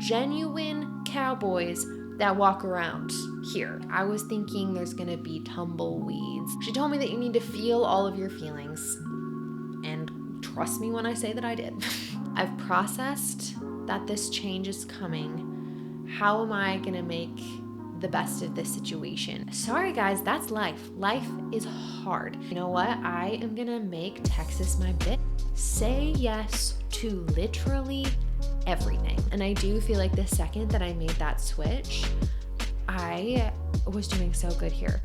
genuine cowboys that walk around here. I was thinking there's gonna be tumbleweeds. She told me that you need to feel all of your feelings. And trust me when I say that I did. I've processed that this change is coming. How am I gonna make the best of this situation? Sorry guys, that's life. Life is hard. You know what? I am gonna make Texas my bitch. Say yes to literally everything. And I do feel like the second that I made that switch, I was doing so good here.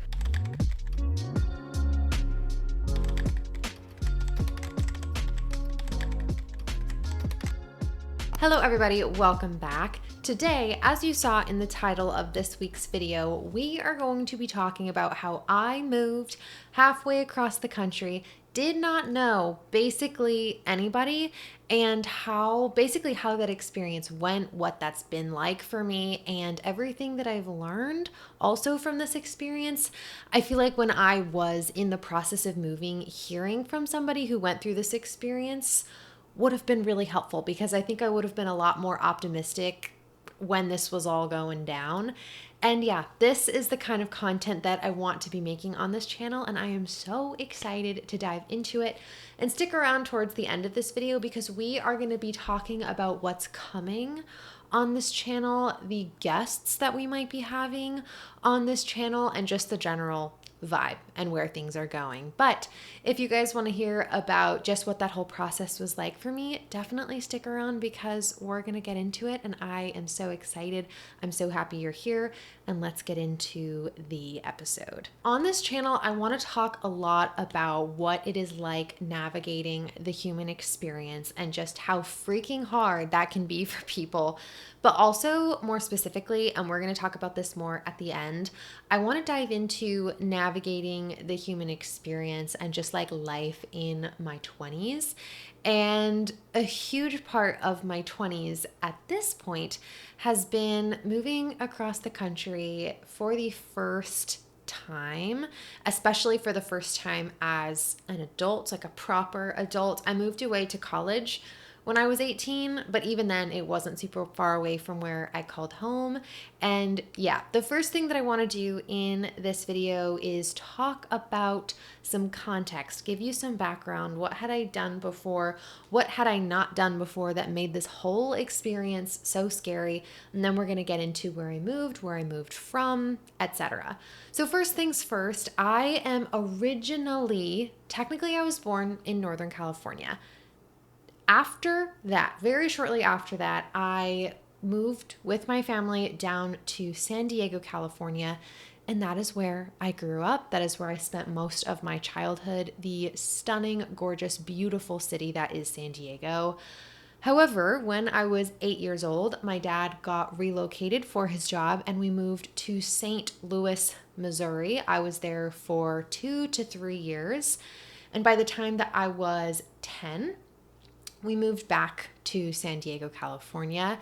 Hello everybody, welcome back. Today, as you saw in the title of this week's video, we are going to be talking about how I moved halfway across the country, did not know basically anybody, and how that experience went, what that's been like for me, and everything that I've learned also from this experience. I feel like when I was in the process of moving, hearing from somebody who went through this experience would have been really helpful, because I think I would have been a lot more optimistic when this was all going down. And yeah, this is the kind of content that I want to be making on this channel, and I am so excited to dive into it. And stick around towards the end of this video, because we are going to be talking about what's coming on this channel, the guests that we might be having on this channel, and just the general vibe and where things are going. But if you guys want to hear about just what that whole process was like for me, definitely stick around, because we're going to get into it, and I am so excited. I'm so happy you're here, and let's get into the episode. On this channel, I want to talk a lot about what it is like navigating the human experience and just how freaking hard that can be for people. But also, more specifically, and we're going to talk about this more at the end, I want to dive into navigating the human experience and just like life in my 20s. And a huge part of my 20s at this point has been moving across the country for the first time, especially for the first time as an adult, like a proper adult. I moved away to college when I was 18, but even then it wasn't super far away from where I called home. And yeah, the first thing that I want to do in this video is talk about some context, give you some background. What had I done before? What had I not done before that made this whole experience so scary? And then we're going to get into where I moved from, etc. So first things first, I am technically I was born in Northern California. After that, very shortly after that, I moved with my family down to San Diego, California, and that is where I grew up. That is where I spent most of my childhood, the stunning, gorgeous, beautiful city that is San Diego. However, when I was 8 years old, my dad got relocated for his job, and we moved to St. Louis, Missouri. I was there for 2 to 3 years, and by the time that I was 10, we moved back to San Diego, California,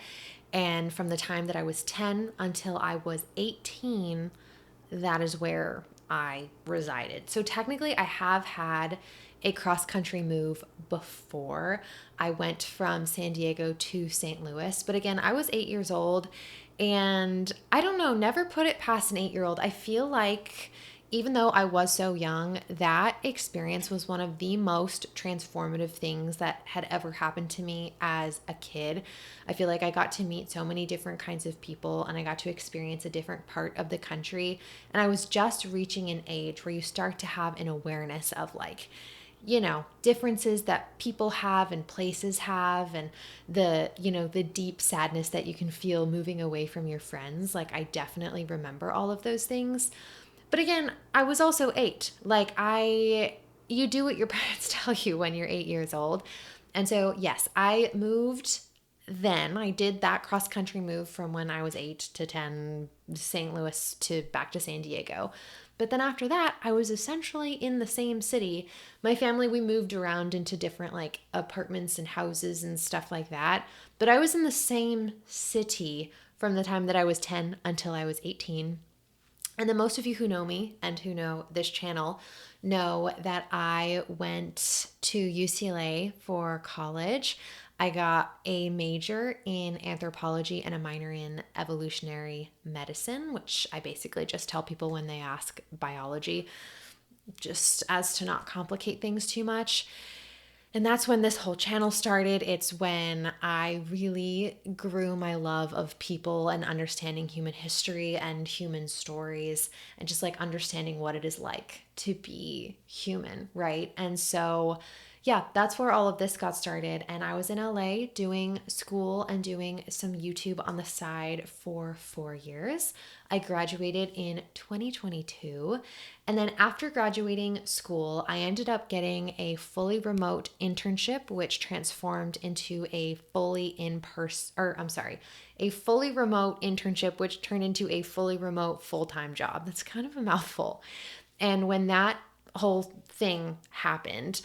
and from the time that I was 10 until I was 18, that is where I resided. So technically, I have had a cross-country move before. I went from San Diego to St. Louis, but again, I was 8 years old, and I don't know, never put it past an 8-year-old. I feel like even though I was so young, that experience was one of the most transformative things that had ever happened to me as a kid. I feel like I got to meet so many different kinds of people, and I got to experience a different part of the country. And I was just reaching an age where you start to have an awareness of differences that people have and places have, and the deep sadness that you can feel moving away from your friends. Like, I definitely remember all of those things. But again, I was also 8. You do what your parents tell you when you're 8 years old. And so, yes, I moved then. I did that cross-country move from when I was 8 to 10, St. Louis to back to San Diego. But then after that, I was essentially in the same city. My family, we moved around into different apartments and houses and stuff like that. But I was in the same city from the time that I was 10 until I was 18. And then most of you who know me and who know this channel know that I went to UCLA for college. I got a major in anthropology and a minor in evolutionary medicine, which I basically just tell people when they ask biology, just as to not complicate things too much. And that's when this whole channel started. It's when I really grew my love of people and understanding human history and human stories and just like understanding what it is like to be human, right? And so, yeah, that's where all of this got started. And I was in LA doing school and doing some YouTube on the side for 4 years. I graduated in 2022. And then after graduating school, I ended up getting a fully remote internship, which transformed into a fully a fully remote internship, which turned into a fully remote full-time job. That's kind of a mouthful. And when that whole thing happened,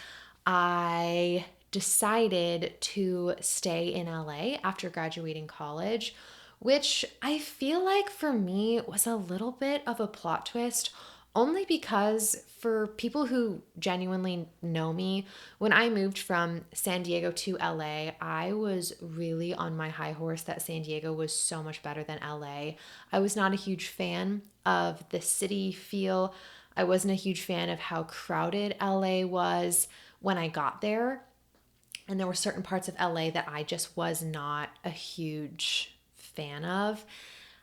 I decided to stay in LA after graduating college, which I feel like for me was a little bit of a plot twist, only because for people who genuinely know me, when I moved from San Diego to LA, I was really on my high horse that San Diego was so much better than LA. I was not a huge fan of the city feel. I wasn't a huge fan of how crowded LA was when I got there. And there were certain parts of LA that I just was not a huge fan of.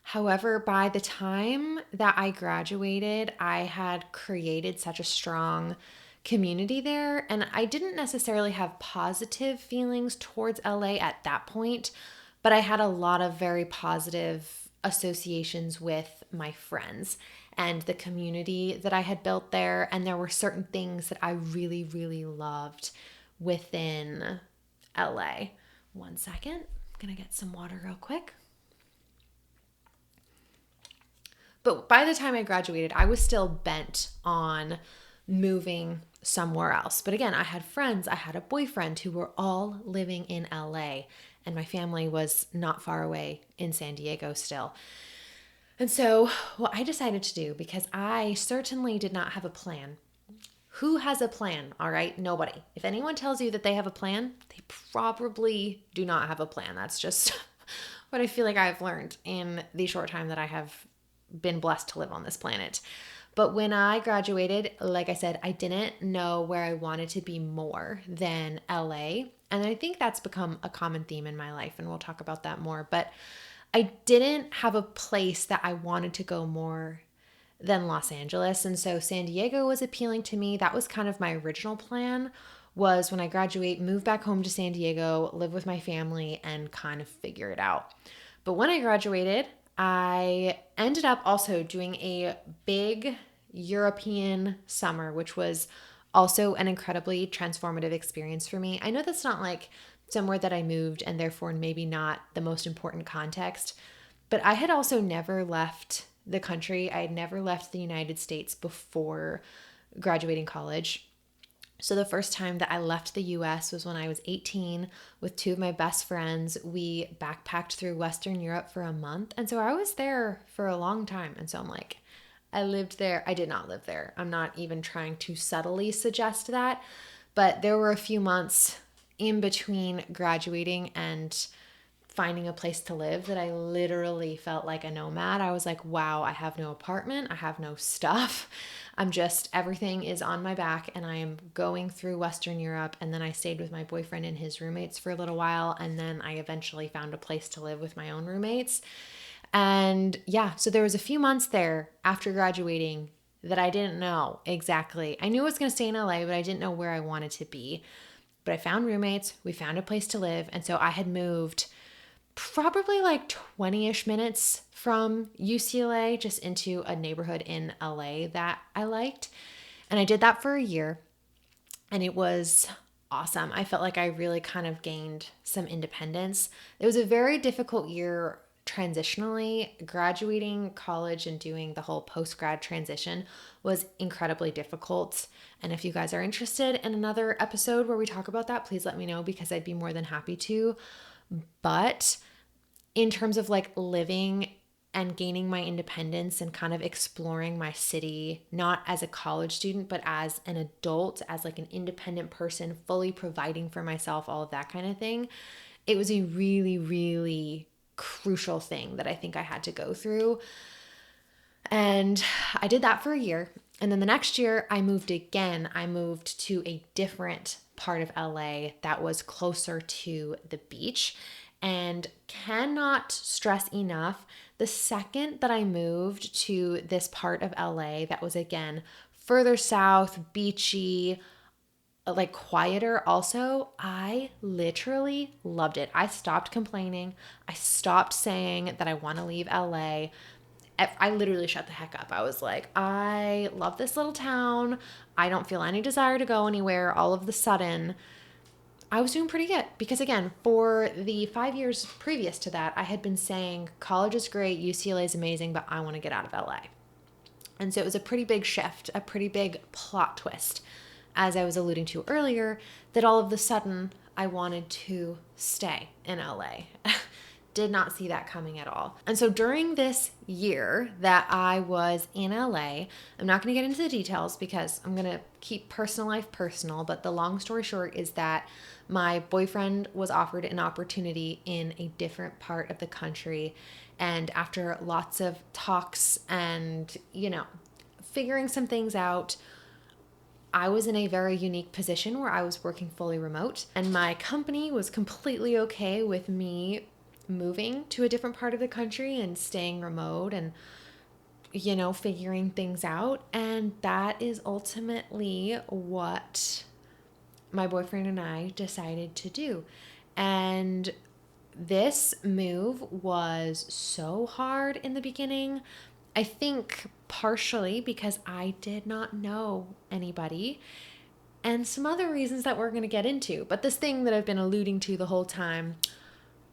However, by the time that I graduated, I had created such a strong community there, and I didn't necessarily have positive feelings towards LA at that point, but I had a lot of very positive associations with my friends and the community that I had built there, and there were certain things that I really, really loved within LA. One second, I'm gonna get some water real quick. But by the time I graduated, I was still bent on moving somewhere else. But again, I had friends, I had a boyfriend who were all living in LA, and my family was not far away in San Diego still. And so, what I decided to do, because I certainly did not have a plan. Who has a plan? All right, nobody. If anyone tells you that they have a plan, they probably do not have a plan. That's just what I feel like I've learned in the short time that I have been blessed to live on this planet. But when I graduated, like I said, I didn't know where I wanted to be more than LA. And I think that's become a common theme in my life, and we'll talk about that more. But I didn't have a place that I wanted to go more than Los Angeles. And so San Diego was appealing to me. That was kind of my original plan, was when I graduate, move back home to San Diego, live with my family, and kind of figure it out. But when I graduated, I ended up also doing a big European summer, which was also an incredibly transformative experience for me. I know that's not like somewhere that I moved and therefore maybe not the most important context, but I had also never left the country. I had never left the United States before graduating college. So the first time that I left the US was when I was 18 with two of my best friends. We backpacked through Western Europe for a month. And so I was there for a long time. And so I'm like, I lived there. I did not live there. I'm not even trying to subtly suggest that. But there were a few months in between graduating and finding a place to live that I literally felt like a nomad. I was like, wow, I have no apartment. I have no stuff. Everything is on my back, and I am going through Western Europe. And then I stayed with my boyfriend and his roommates for a little while. And then I eventually found a place to live with my own roommates. And yeah, so there was a few months there after graduating that I didn't know exactly. I knew I was going to stay in LA, but I didn't know where I wanted to be. But I found roommates. We found a place to live. And so I had moved probably like 20-ish minutes from UCLA just into a neighborhood in LA that I liked. And I did that for a year, and it was awesome. I felt like I really kind of gained some independence. It was a very difficult year transitionally. Graduating college and doing the whole post-grad transition was incredibly difficult. And if you guys are interested in another episode where we talk about that, please let me know, because I'd be more than happy to. But in terms of like living and gaining my independence and kind of exploring my city, not as a college student, but as an adult, as like an independent person, fully providing for myself, all of that kind of thing. It was a really, really crucial thing that I think I had to go through. And I did that for a year. And then the next year, I moved again. I moved to a different part of LA that was closer to the beach. And cannot stress enough, the second that I moved to this part of LA that was again further south, beachy, like quieter also, I literally loved it. I stopped complaining. I stopped saying that I want to leave LA. I literally shut the heck up. I was like, I love this little town. I don't feel any desire to go anywhere. All of the sudden, I was doing pretty good because, again, for the 5 years previous to that, I had been saying college is great, UCLA is amazing, but I want to get out of LA. And so it was a pretty big shift, a pretty big plot twist, as I was alluding to earlier, that all of a sudden I wanted to stay in LA. Did not see that coming at all. And so during this year that I was in LA, I'm not going to get into the details because I'm going to keep personal life personal, but the long story short is that my boyfriend was offered an opportunity in a different part of the country. And after lots of talks and, figuring some things out, I was in a very unique position where I was working fully remote, and my company was completely okay with me moving to a different part of the country and staying remote and, figuring things out. And that is ultimately what my boyfriend and I decided to do. And this move was so hard in the beginning. I think partially because I did not know anybody, and some other reasons that we're going to get into. But this thing that I've been alluding to the whole time,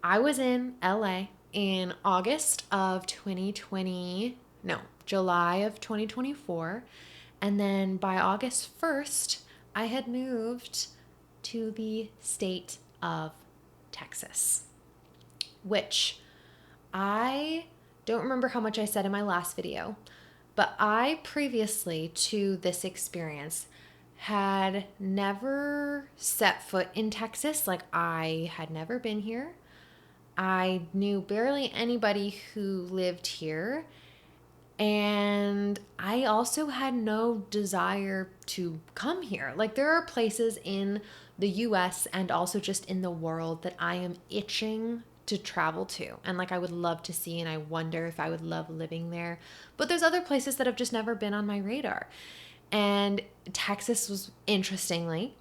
I was in LA in August of 2020, no, July of 2024. And then by August 1st, I had moved to the state of Texas, which I don't remember how much I said in my last video, but I previously to this experience had never set foot in Texas. Like, I had never been here. I knew barely anybody who lived here. And I also had no desire to come here. Like, there are places in the US and also just in the world that I am itching to travel to. And like, I would love to see, and I wonder if I would love living there. But there's other places that have just never been on my radar. And Texas was, interestingly,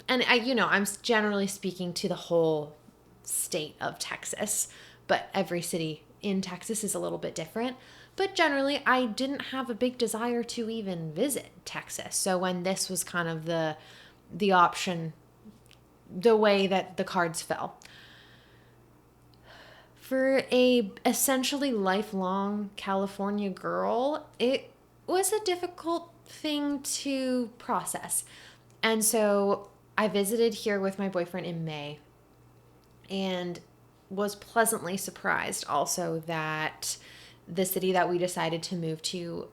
and I'm generally speaking to the whole state of Texas, but every city in Texas is a little bit different. But generally, I didn't have a big desire to even visit Texas. So when this was kind of the option, the way that the cards fell, for a essentially lifelong California girl, it was a difficult thing to process. And so I visited here with my boyfriend in May and was pleasantly surprised also that the city that we decided to move to,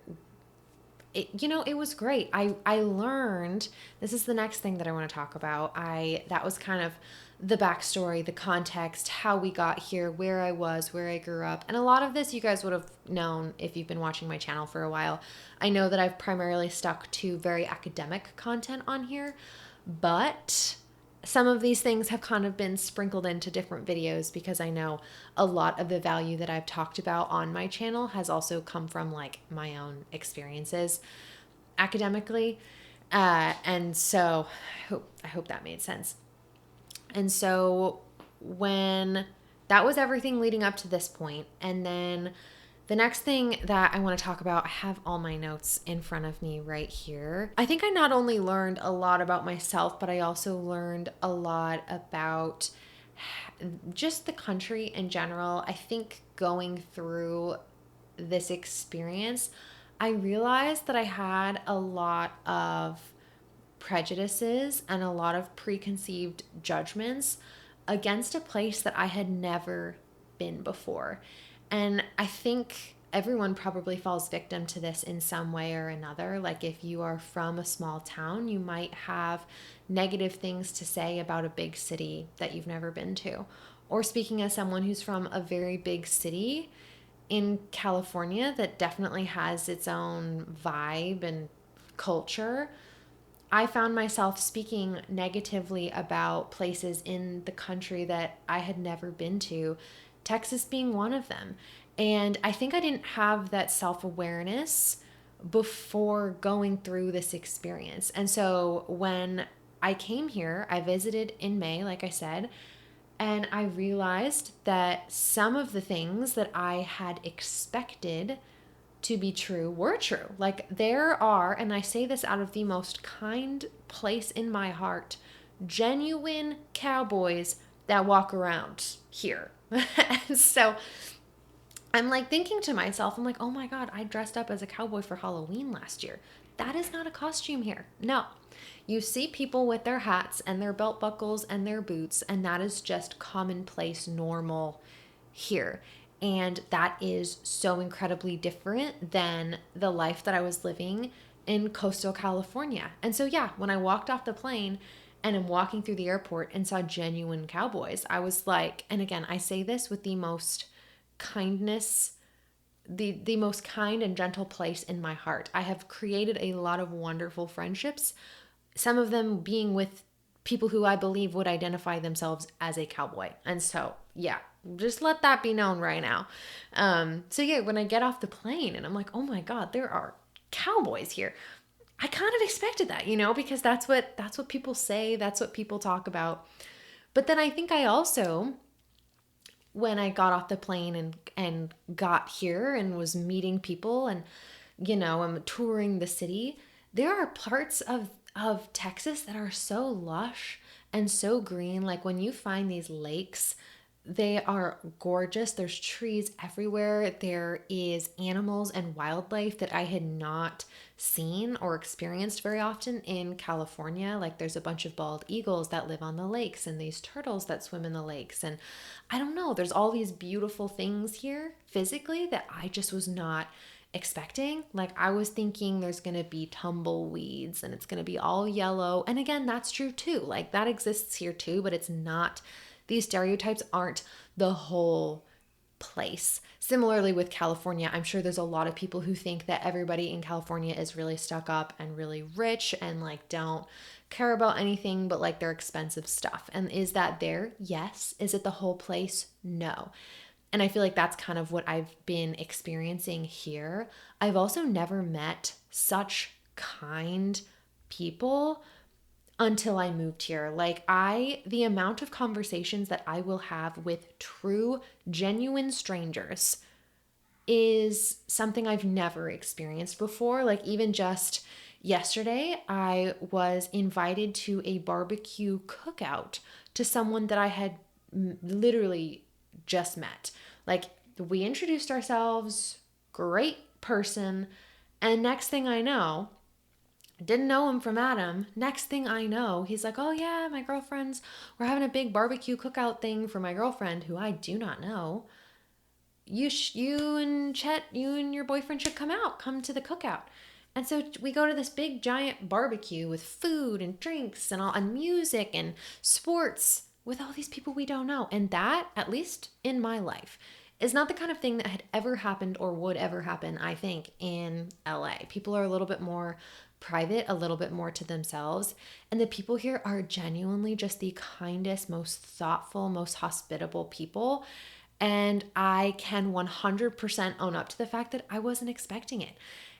it was great. I learned, this is the next thing that I want to talk about. That was kind of the backstory, the context, how we got here, where I was, where I grew up. And a lot of this you guys would have known if you've been watching my channel for a while. I know that I've primarily stuck to very academic content on here, but some of these things have kind of been sprinkled into different videos because I know a lot of the value that I've talked about on my channel has also come from like my own experiences academically. And so I hope that made sense. And so when that was everything leading up to this point, and then the next thing that I want to talk about, I have all my notes in front of me right here. I think I not only learned a lot about myself, but I also learned a lot about just the country in general. I think going through this experience, I realized that I had a lot of prejudices and a lot of preconceived judgments against a place that I had never been before. And I think everyone probably falls victim to this in some way or another. Like if you are from a small town, you might have negative things to say about a big city that you've never been to. Or speaking as someone who's from a very big city in California that definitely has its own vibe and culture, I found myself speaking negatively about places in the country that I had never been to, Texas being one of them. And I think I didn't have that self awareness before going through this experience. And so when I came here, I visited in May, like I said, and I realized that some of the things that I had expected to be true were true. Like there are, and I say this out of the most kind place in my heart, genuine cowboys that walk around here. And so I'm like thinking to myself, I'm like, oh my God, I dressed up as a cowboy for Halloween last year. That is not a costume here. No. You see people with their hats and their belt buckles and their boots, and that is just commonplace, normal here. And that is so incredibly different than the life that I was living in coastal California. And so, yeah, when I walked off the plane and I'm walking through the airport and saw genuine cowboys, I was like, and again, I say this with the most kindness, the most kind and gentle place in my heart. I have created a lot of wonderful friendships, some of them being with people who I believe would identify themselves as a cowboy. And so, yeah, just let that be known right now. So yeah, when I get off the plane and I'm like, oh my God, there are cowboys here. I kind of expected that, because that's what people say, that's what people talk about. But then I think I also, when I got off the plane and got here and was meeting people and I'm touring the city, there are parts of Texas that are so lush and so green. Like when you find these lakes, they are gorgeous. There's trees everywhere. There is animals and wildlife that I had not seen or experienced very often in California. Like there's a bunch of bald eagles that live on the lakes and these turtles that swim in the lakes. And I don't know, there's all these beautiful things here physically that I just was not expecting. Like I was thinking there's going to be tumbleweeds and it's going to be all yellow. And again, that's true too. Like that exists here too, but it's not, these stereotypes aren't the whole place. Similarly with California, I'm sure there's a lot of people who think that everybody in California is really stuck up and really rich and like don't care about anything but like their expensive stuff. And is that there? Yes. Is it the whole place? No. And I feel like that's kind of what I've been experiencing here. I've also never met such kind people until I moved here. The amount of conversations that I will have with true, genuine strangers is something I've never experienced before. Like, even just yesterday, I was invited to a barbecue cookout to someone that I had literally just met. Like, we introduced ourselves, great person, and next thing I know, didn't know him from Adam. Next thing I know, he's like, oh yeah, we're having a big barbecue cookout thing for my girlfriend who I do not know. You and Chet, you and your boyfriend should come to the cookout. And so we go to this big giant barbecue with food and drinks and all and music and sports with all these people we don't know. And that, at least in my life, is not the kind of thing that had ever happened or would ever happen, I think, in LA. People are a little bit more private, a little bit more to themselves. And the people here are genuinely just the kindest, most thoughtful, most hospitable people. And I can 100% own up to the fact that I wasn't expecting it.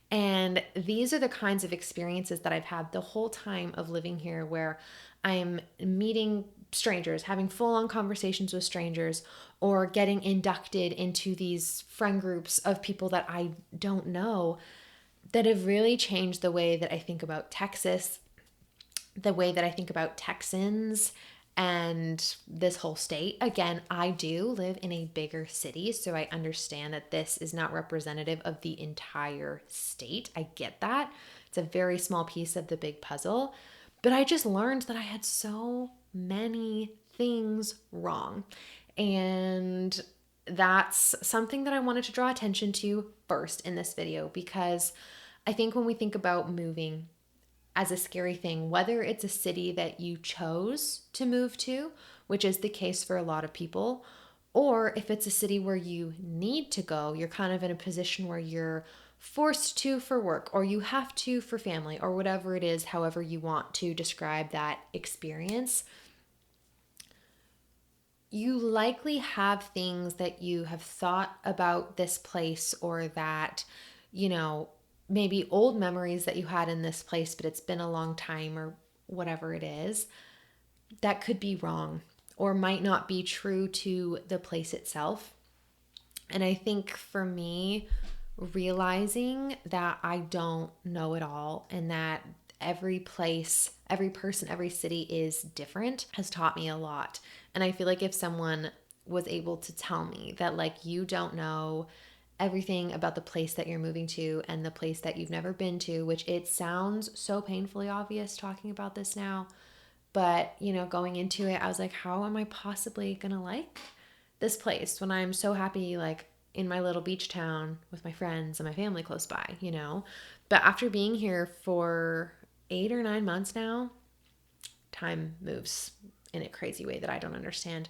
And these are the kinds of experiences that I've had the whole time of living here, where I'm meeting strangers, having full-on conversations with strangers, or getting inducted into these friend groups of people that I don't know, that have really changed the way that I think about Texas, the way that I think about Texans, and this whole state. Again, I do live in a bigger city, so I understand that this is not representative of the entire state. I get that. It's a very small piece of the big puzzle. But I just learned that I had so many things wrong. And that's something that I wanted to draw attention to first in this video, because I think when we think about moving as a scary thing, whether it's a city that you chose to move to, which is the case for a lot of people, or if it's a city where you need to go, you're kind of in a position where you're forced to for work, or you have to for family, or whatever it is, however you want to describe that experience. You likely have things that you have thought about this place, or that, you know, maybe old memories that you had in this place, but it's been a long time, or whatever it is, that could be wrong or might not be true to the place itself. And I think for me, realizing that I don't know it all, and that every place, every person, every city is different, has taught me a lot. And I feel like if someone was able to tell me that, like, you don't know everything about the place that you're moving to and the place that you've never been to, which it sounds so painfully obvious talking about this now, but, you know, going into it, I was like, how am I possibly gonna like this place when I'm so happy, like, in my little beach town with my friends and my family close by, you know? But after being here for 8 or 9 months now, time moves in a crazy way that I don't understand.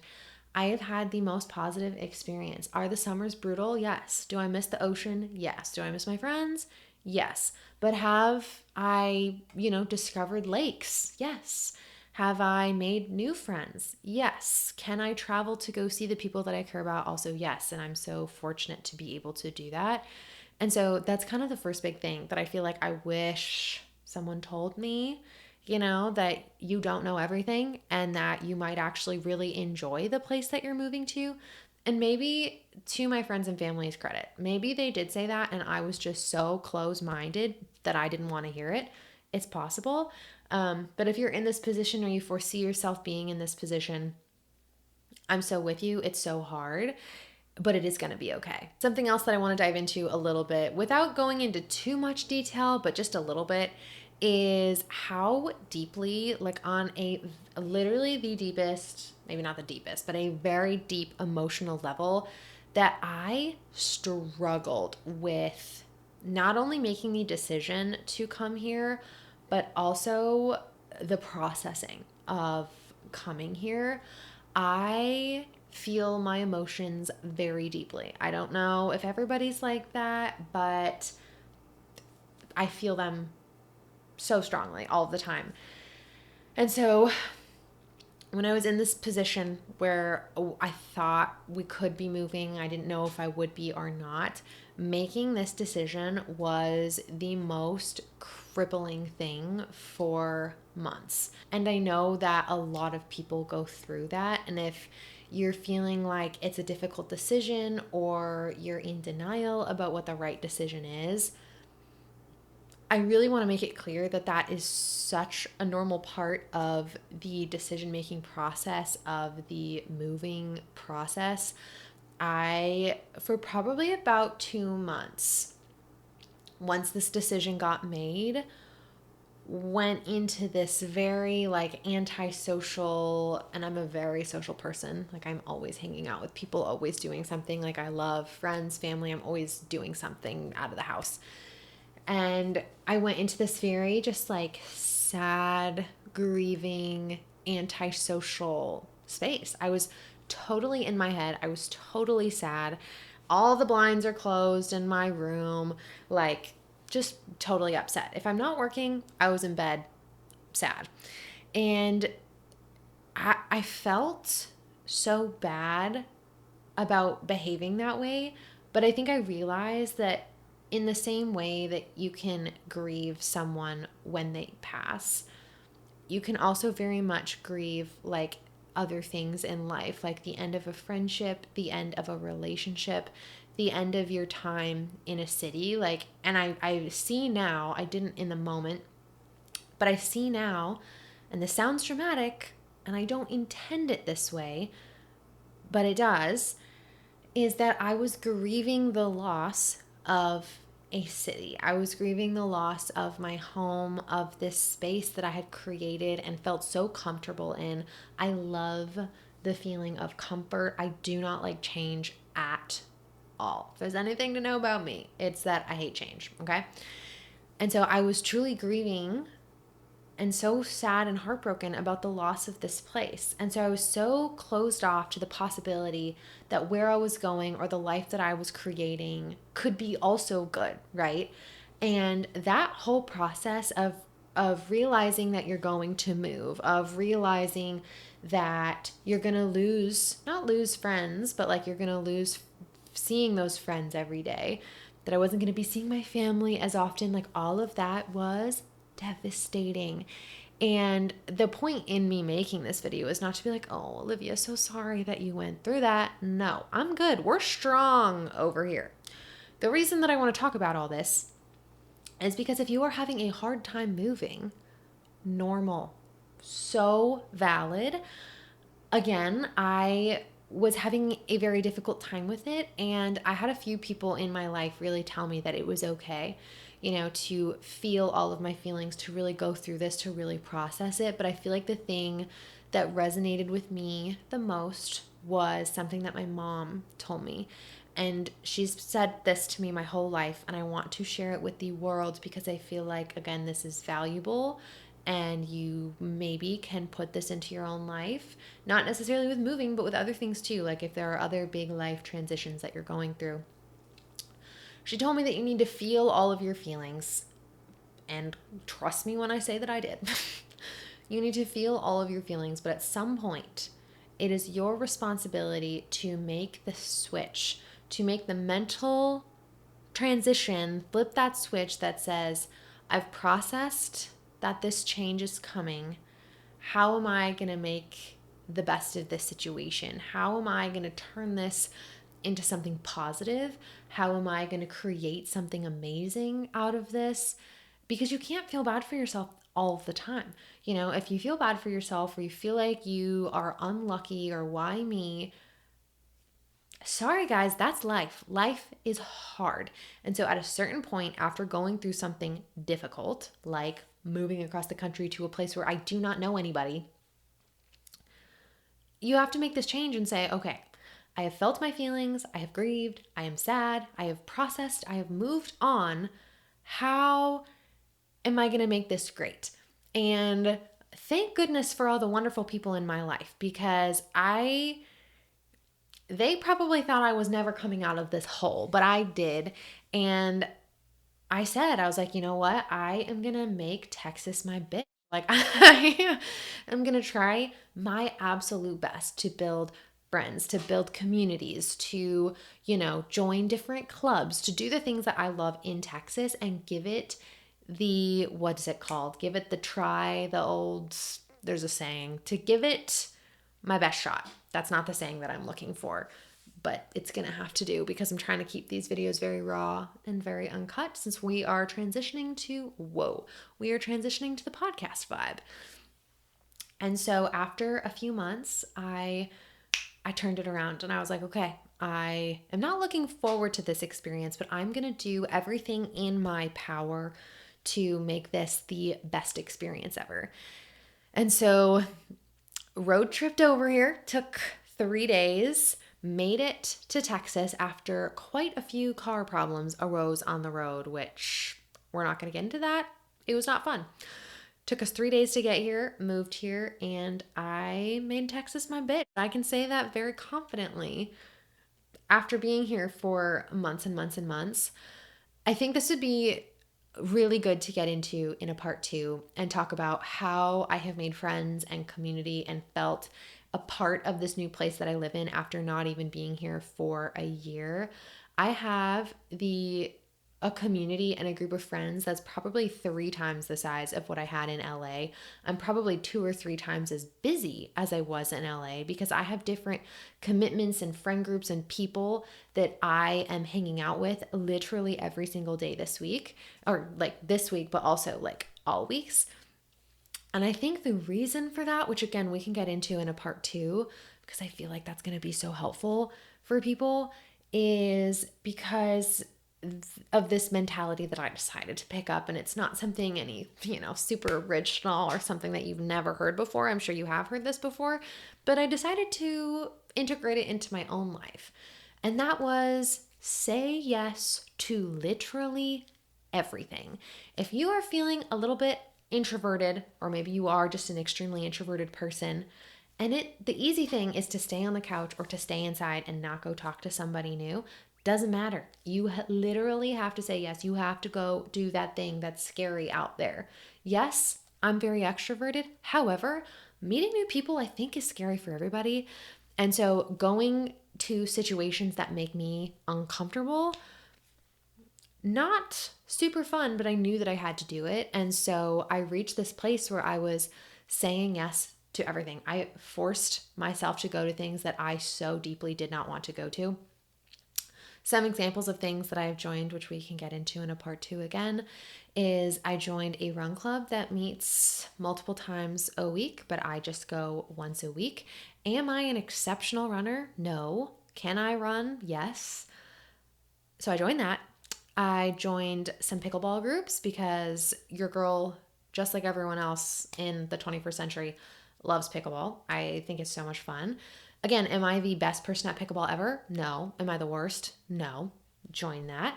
I have had the most positive experience. Are the summers brutal? Yes. Do I miss the ocean? Yes. Do I miss my friends? Yes. But have I, discovered lakes? Yes. Have I made new friends? Yes. Can I travel to go see the people that I care about? Also, yes. And I'm so fortunate to be able to do that. And so that's kind of the first big thing that I feel like I wish someone told me, that you don't know everything, and that you might actually really enjoy the place that you're moving to. And maybe, to my friends and family's credit, maybe they did say that and I was just so close-minded that I didn't want to hear it. It's possible. But if you're in this position, or you foresee yourself being in this position, I'm so with you. It's so hard, but it is going to be okay. Something else that I want to dive into a little bit, without going into too much detail, but just a little bit, is how deeply, like, on a literally the deepest, maybe not the deepest, but a very deep emotional level, that I struggled with not only making the decision to come here, but also the processing of coming here. I feel my emotions very deeply. I don't know if everybody's like that, but I feel them so strongly all the time. And so when I was in this position where I thought we could be moving, I didn't know if I would be or not, making this decision was the most crippling thing for months. And I know that a lot of people go through that. And if you're feeling like it's a difficult decision, or you're in denial about what the right decision is, I really want to make it clear that that is such a normal part of the decision-making process, of the moving process. For probably about 2 months, once this decision got made, went into this very, like, antisocial, and I'm a very social person. Like, I'm always hanging out with people, always doing something. Like, I love friends, family. I'm always doing something out of the house. And I went into this very just, like, sad, grieving, antisocial space. I was totally in my head. I was totally sad. All the blinds are closed in my room, like, just totally upset. If I'm not working, I was in bed, sad. And I felt so bad about behaving that way. But I think I realized that in the same way that you can grieve someone when they pass, you can also very much grieve, like, other things in life, like the end of a friendship, the end of a relationship, the end of your time in a city. Like, and I see now, I didn't in the moment, but I see now, and this sounds dramatic, and I don't intend it this way, but it does, is that I was grieving the loss of a city. I was grieving the loss of my home, of this space that I had created and felt so comfortable in. I love the feeling of comfort. I do not like change at all. If there's anything to know about me, it's that I hate change, okay? And so I was truly grieving and so sad and heartbroken about the loss of this place. And so I was so closed off to the possibility that where I was going or the life that I was creating could be also good, right? And that whole process of realizing that you're going to move, of realizing that you're going to lose, not lose friends, but like you're going to lose seeing those friends every day, that I wasn't going to be seeing my family as often, like all of that was devastating. And the point in me making this video is not to be like, oh, Olivia, so sorry that you went through that. No, I'm good. We're strong over here. The reason that I want to talk about all this is because if you are having a hard time moving, normal, so valid. Again, I was having a very difficult time with it, and I had a few people in my life really tell me that it was okay, to feel all of my feelings, to really go through this, to really process it. But I feel like the thing that resonated with me the most was something that my mom told me. And she's said this to me my whole life, and I want to share it with the world because I feel like, again, this is valuable and you maybe can put this into your own life, not necessarily with moving, but with other things too, like if there are other big life transitions that you're going through. She told me that you need to feel all of your feelings, and trust me when I say that I did. You need to feel all of your feelings, but at some point, it is your responsibility to make the switch, to make the mental transition, flip that switch that says, I've processed that this change is coming. How am I going to make the best of this situation? How am I going to turn this into something positive? How am I going to create something amazing out of this? Because you can't feel bad for yourself all the time. If you feel bad for yourself or you feel like you are unlucky or why me, sorry guys, that's life. Life is hard. And so at a certain point, after going through something difficult, like moving across the country to a place where I do not know anybody, you have to make this change and say, okay, I have felt my feelings, I have grieved, I am sad, I have processed, I have moved on. How am I going to make this great? And thank goodness for all the wonderful people in my life, because they probably thought I was never coming out of this hole, but I did. And I was like, you know what? I am going to make Texas my bitch. Like, I am going to try my absolute best to build friends, to build communities, to, join different clubs, to do the things that I love in Texas and give it what is it called? Give it there's a saying, to give it my best shot. That's not the saying that I'm looking for, but it's going to have to do because I'm trying to keep these videos very raw and very uncut since we are transitioning to the podcast vibe. And so after a few months, I turned it around and I was like, okay, I am not looking forward to this experience, but I'm going to do everything in my power to make this the best experience ever. And so road tripped over here, took 3 days, made it to Texas after quite a few car problems arose on the road, which we're not going to get into that. It was not fun. Took us 3 days to get here, moved here, and I made Texas my bitch. I can say that very confidently after being here for months and months and months. I think this would be really good to get into in a part 2 and talk about how I have made friends and community and felt a part of this new place that I live in after not even being here for a year. I have a community and a group of friends that's probably 3 times the size of what I had in LA. I'm probably 2 or 3 times as busy as I was in LA because I have different commitments and friend groups and people that I am hanging out with literally every single day this week, or like this week, but also like all weeks. And I think the reason for that, which again, we can get into in a part 2, because I feel like that's going to be so helpful for people, is because of this mentality that I decided to pick up. And it's not something super original or something that you've never heard before. I'm sure you have heard this before, but I decided to integrate it into my own life. And that was say yes to literally everything. If you are feeling a little bit introverted, or maybe you are just an extremely introverted person, and the easy thing is to stay on the couch or to stay inside and not go talk to somebody new. Doesn't matter. You literally have to say yes. You have to go do that thing that's scary out there. Yes, I'm very extroverted. However, meeting new people I think is scary for everybody. And so going to situations that make me uncomfortable, not super fun, but I knew that I had to do it. And so I reached this place where I was saying yes to everything. I forced myself to go to things that I so deeply did not want to go to. Some examples of things that I've joined, which we can get into in a part 2 again, is I joined a run club that meets multiple times a week, but I just go once a week. Am I an exceptional runner? No. Can I run? Yes. So I joined that. I joined some pickleball groups because your girl, just like everyone else in the 21st century, loves pickleball. I think it's so much fun. Again, am I the best person at pickleball ever? No. Am I the worst? No. Join that.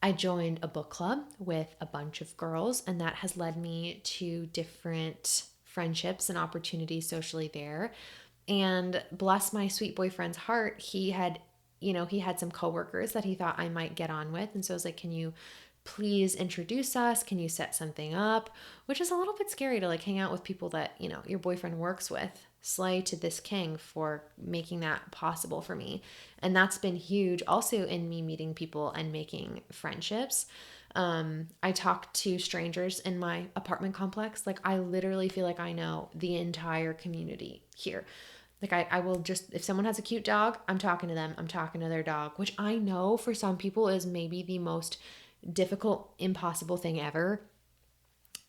I joined a book club with a bunch of girls, and that has led me to different friendships and opportunities socially there. And bless my sweet boyfriend's heart, he had some coworkers that he thought I might get on with. And so I was like, can you please introduce us? Can you set something up? Which is a little bit scary to like hang out with people that, your boyfriend works with. Slay to this king for making that possible for me. And that's been huge also in me meeting people and making friendships. I talk to strangers in my apartment complex. Like I literally feel like I know the entire community here. Like I will just, if someone has a cute dog, I'm talking to them. I'm talking to their dog, which I know for some people is maybe the most difficult, impossible thing ever.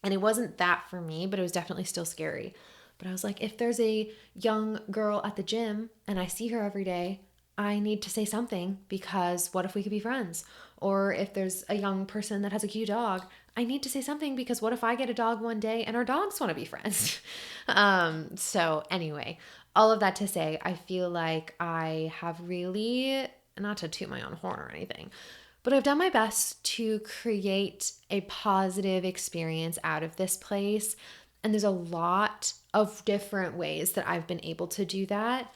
And it wasn't that for me, but it was definitely still scary. But I was like, if there's a young girl at the gym and I see her every day, I need to say something because what if we could be friends? Or if there's a young person that has a cute dog, I need to say something because what if I get a dog one day and our dogs want to be friends? So anyway, all of that to say, I feel like I have really, not to toot my own horn or anything, but I've done my best to create a positive experience out of this place. And there's a lot of different ways that I've been able to do that.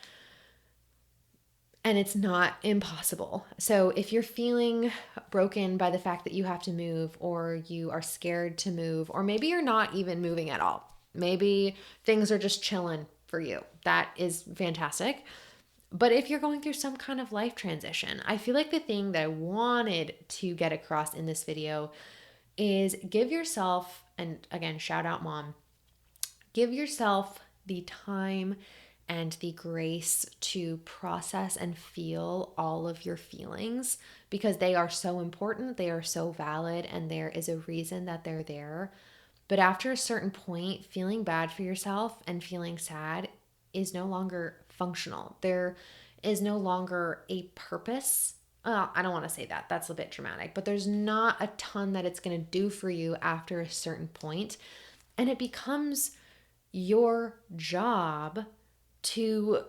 And it's not impossible. So if you're feeling broken by the fact that you have to move, or you are scared to move, or maybe you're not even moving at all, maybe things are just chilling for you, that is fantastic. But if you're going through some kind of life transition, I feel like the thing that I wanted to get across in this video is give yourself, and again, shout out mom, give yourself the time and the grace to process and feel all of your feelings because they are so important, they are so valid, and there is a reason that they're there. But after a certain point, feeling bad for yourself and feeling sad is no longer functional. There is no longer a purpose. I don't want to say that. That's a bit dramatic, but there's not a ton that it's going to do for you after a certain point. And it becomes your job to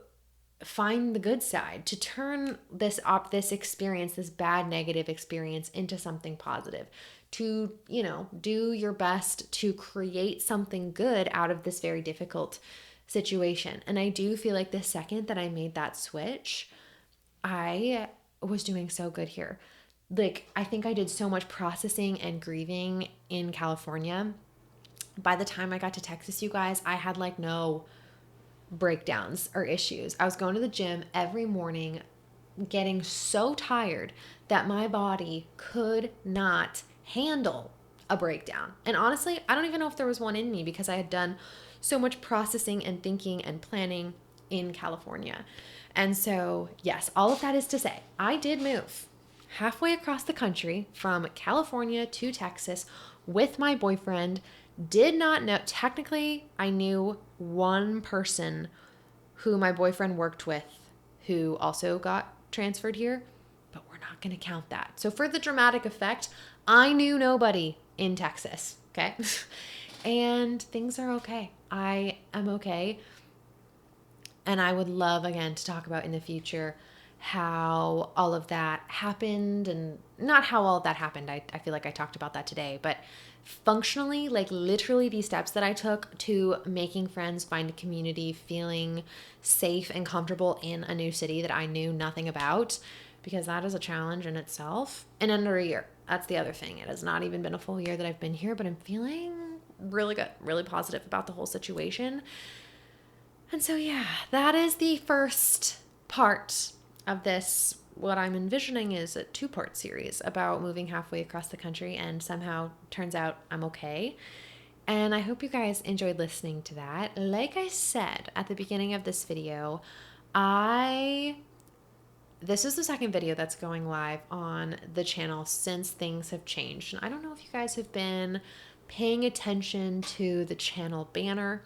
find the good side, to turn this experience, this bad negative experience, into something positive, to do your best to create something good out of this very difficult situation. And I do feel like the second that I made that switch, I was doing so good here. Like I think I did so much processing and grieving in California. By the time I got to Texas, you guys, I had like no breakdowns or issues. I was going to the gym every morning, getting so tired that my body could not handle a breakdown. And honestly, I don't even know if there was one in me because I had done so much processing and thinking and planning in California. And so, yes, all of that is to say, I did move halfway across the country from California to Texas with my boyfriend. Did not know, technically, I knew one person who my boyfriend worked with who also got transferred here, but we're not going to count that. So for the dramatic effect, I knew nobody in Texas, okay? And things are okay. I am okay. And I would love, again, to talk about in the future how all of that happened, and not how all of that happened. I feel like I talked about that today, but functionally, like literally the steps that I took to making friends, find a community, feeling safe and comfortable in a new city that I knew nothing about, because that is a challenge in itself. And under a year, that's the other thing. It has not even been a full year that I've been here, but I'm feeling really good, really positive about the whole situation. And so, yeah, that is the first part of this. What I'm envisioning is a 2-part series about moving halfway across the country, and somehow turns out I'm okay. And I hope you guys enjoyed listening to that. Like I said at the beginning of this video, this is the second video that's going live on the channel since things have changed. And I don't know if you guys have been paying attention to the channel banner.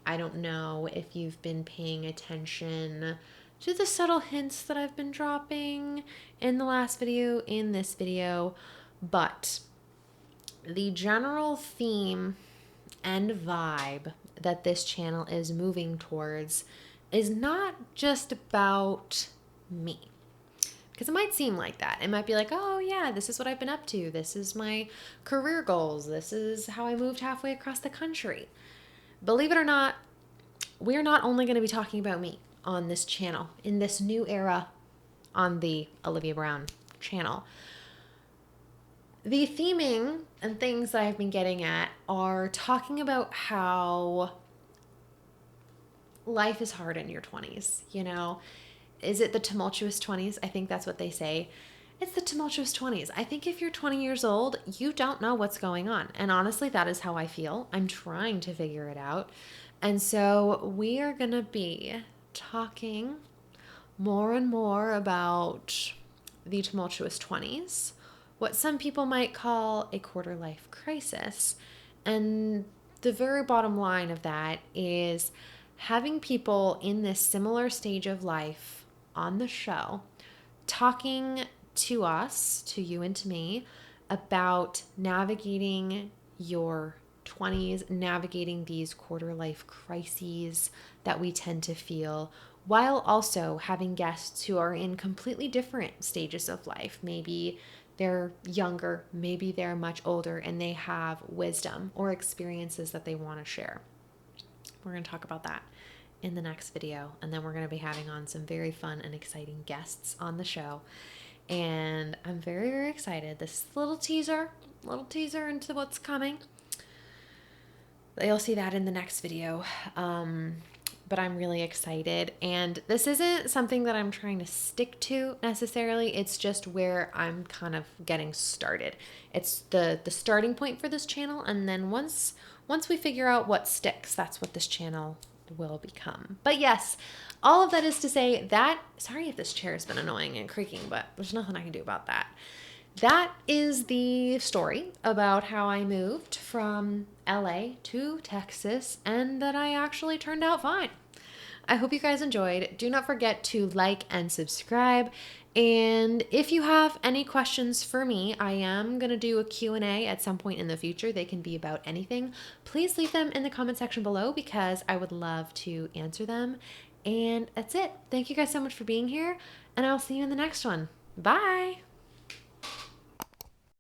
I don't know if you've been paying attention to the subtle hints that I've been dropping in the last video, in this video, but the general theme and vibe that this channel is moving towards is not just about me. Because it might seem like that. It might be like, oh yeah, this is what I've been up to. This is my career goals. This is how I moved halfway across the country. Believe it or not, we're not only going to be talking about me on this channel, in this new era on the Alivia Brown channel. The theming and things that I've been getting at are talking about how life is hard in your 20s, you know? Is it the tumultuous 20s? I think that's what they say. It's the tumultuous 20s. I think if you're 20 years old, you don't know what's going on. And honestly, that is how I feel. I'm trying to figure it out. And so we are going to be talking more and more about the tumultuous 20s, what some people might call a quarter life crisis. And the very bottom line of that is having people in this similar stage of life on the show talking to us, to you and to me, about navigating your 20s, navigating these quarter life crises that we tend to feel, while also having guests who are in completely different stages of life. Maybe they're younger, maybe they're much older, and they have wisdom or experiences that they want to share. We're going to talk about that in the next video, and then we're going to be having on some very fun and exciting guests on the show. And I'm very, very excited. This is a little teaser into what's coming. You'll see that in the next video. But I'm really excited. And this isn't something that I'm trying to stick to necessarily. It's just where I'm kind of getting started. It's the starting point for this channel. And then once we figure out what sticks, that's what this channel will become. But yes, all of that is to say that, sorry if this chair has been annoying and creaking, but there's nothing I can do about that. That is the story about how I moved from LA to Texas, and that I actually turned out fine. I hope you guys enjoyed. Do not forget to like and subscribe. And if you have any questions for me, I am going to do a Q&A at some point in the future. They can be about anything. Please leave them in the comment section below because I would love to answer them. And that's it. Thank you guys so much for being here, and I'll see you in the next one. Bye!